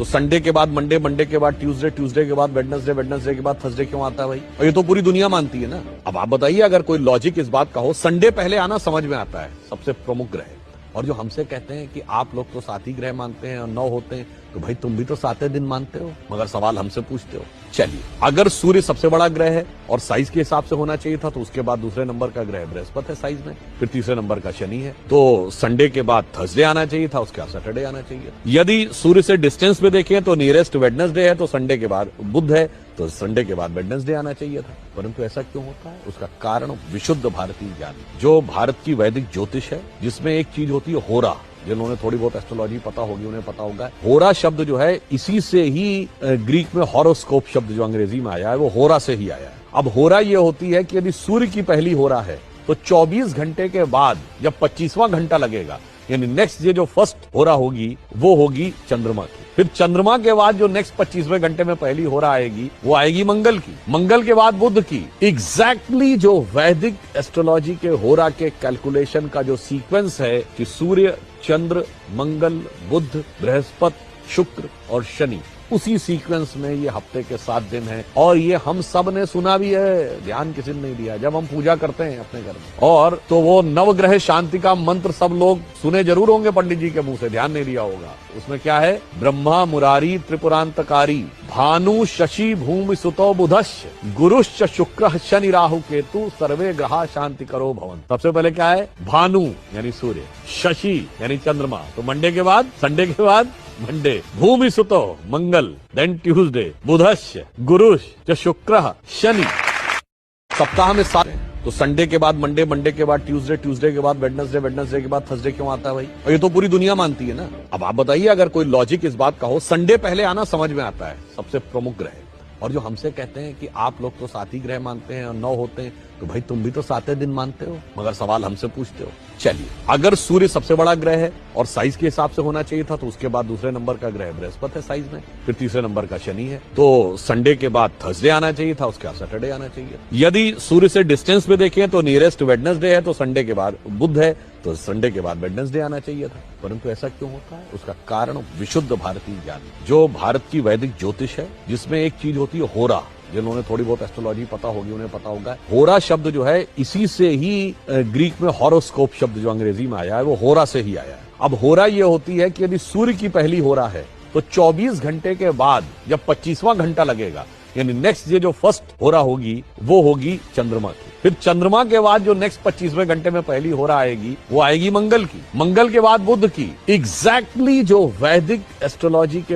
तो संडे के बाद मंडे, मंडे के बाद ट्यूसडे, ट्यूसडे के बाद वेडनेसडे, वेडनेसडे के बाद थर्सडे क्यों आता है भाई? और ये तो पूरी दुनिया मानती है ना। अब आप बताइए, अगर कोई लॉजिक इस बात का हो, संडे पहले आना समझ में आता है, सबसे प्रमुख ग्रह। और जो हमसे कहते हैं कि आप लोग तो 7 ही ग्रह मानते हैं और 9 होते हैं, तो भाई तुम भी तो 7 दिन मानते हो, मगर सवाल हमसे पूछते हो। चलिए, अगर सूर्य सबसे बड़ा ग्रह है और साइज के हिसाब से होना चाहिए था, तो उसके बाद दूसरे नंबर का ग्रह बृहस्पति है साइज में, फिर तीसरे नंबर का शनि है, तो संडे के बाद थर्सडे आना चाहिए था, उसके बाद सैटरडे आना चाहिए। यदि सूर्य से डिस्टेंस में देखें तो नियरेस्ट वेडनेसडे है, तो संडे के बाद बुध है, तो संडे के बाद वेडनेसडे आना चाहिए था। परंतु ऐसा क्यों होता है? उसका कारण विशुद्ध भारतीय ज्ञान, जो भारत की वैदिक ज्योतिष है, जिसमें एक चीज होती है होरा। जिन्होंने थोड़ी बहुत एस्ट्रोलॉजी पता होगी उन्हें पता होगा, होरा शब्द जो है इसी से ही ग्रीक में हॉरोस्कोप शब्द जो अंग्रेजी में आया है वो होरा से ही आया है। अब होरा ये होती है कि यदि सूर्य की पहली होरा है तो 24 घंटे के बाद जब 25वां घंटा लगेगा, यानी नेक्स्ट ये जो फर्स्ट होरा होगी वो होगी चंद्रमा की। फिर चंद्रमा के बाद जो नेक्स्ट 25वें घंटे में पहली होरा आएगी वो आएगी मंगल की, मंगल के बाद बुध की। एग्जैक्टली जो वैदिक एस्ट्रोलॉजी के होरा के कैलकुलेशन का जो सीक्वेंस है कि सूर्य, चंद्र, मंगल, बुध, बृहस्पति, शुक्र और शनि, उसी सीक्वेंस में ये हफ्ते के 7 दिन है। और ये हम सब ने सुना भी है, ध्यान किसी ने नहीं दिया जब हम पूजा करते हैं अपने घर में। और तो वो नवग्रह शांति का मंत्र सब लोग सुने जरूर होंगे पंडित जी के मुंह से, ध्यान नहीं दिया होगा। उसमें क्या है? ब्रह्मा मुरारी त्रिपुरांतकारी, भानु शशि भूमि सुतो बुधश्च, गुरुश्च शुक्र शनि राहु केतु, सर्वे ग्रहा शांति करो भवन। सबसे पहले क्या है? भानु यानी सूर्य, शशि यानी चंद्रमा, तो मंडे के बाद, संडे के बाद मंडे, भूमि सुतो मंगल, देन ट्यूसडे, बुधश्च, गुरुश्च शुक्र शनि। सप्ताह में 7, तो संडे के बाद मंडे, मंडे के बाद ट्यूसडे, ट्यूसडे के बाद वेडनेसडे, वेडनेसडे के बाद थर्सडे क्यों आता है भाई? और ये तो पूरी दुनिया मानती है ना। अब आप बताइए, अगर कोई लॉजिक इस बात का हो, संडे पहले आना समझ में आता है, सबसे प्रमुख ग्रह। और जो हमसे कहते हैं कि आप लोग तो 7 ही ग्रह मानते हैं और 9 होते हैं, तो भाई तुम भी तो 7 दिन मानते हो, मगर सवाल हमसे पूछते हो। चलिए, अगर सूर्य सबसे बड़ा ग्रह है और साइज के हिसाब से होना चाहिए था, तो उसके बाद दूसरे नंबर का ग्रह बृहस्पति है साइज में, फिर तीसरे नंबर का शनि है, तो संडे के बाद थर्सडे आना चाहिए था, उसके बाद सैटरडे आना चाहिए। यदि सूर्य से डिस्टेंस में देखें तो नियरेस्ट वेडनेसडे है, तो संडे के बाद बुध है, तो संडे के बाद वेडनेसडे आना चाहिए था। परंतु ऐसा क्यों होता है? उसका कारण विशुद्ध भारतीय ज्ञान, जो भारत की वैदिक ज्योतिष है, जिसमें एक चीज होती है होरा। जिन्होंने थोड़ी बहुत एस्ट्रोलॉजी पता होगी उन्हें पता होगा। होरा शब्द जो है इसी से ही ग्रीक में हॉरोस्कोप शब्द जो अंग्रेजी में आया है वो होरा से ही आया है। अब होरा ये होती है कि यदि सूर्य की पहली होरा है तो 24 घंटे के बाद जब 25वां घंटा लगेगा, यानी नेक्स्ट ये जो फर्स्ट होरा होगी वो होगी चंद्रमा की। फिर चंद्रमा के बाद जो नेक्स्ट 25वें घंटे में पहली होरा आएगी वो आएगी मंगल की, मंगल के बाद बुध की। एग्जैक्टली जो वैदिक एस्ट्रोलॉजी के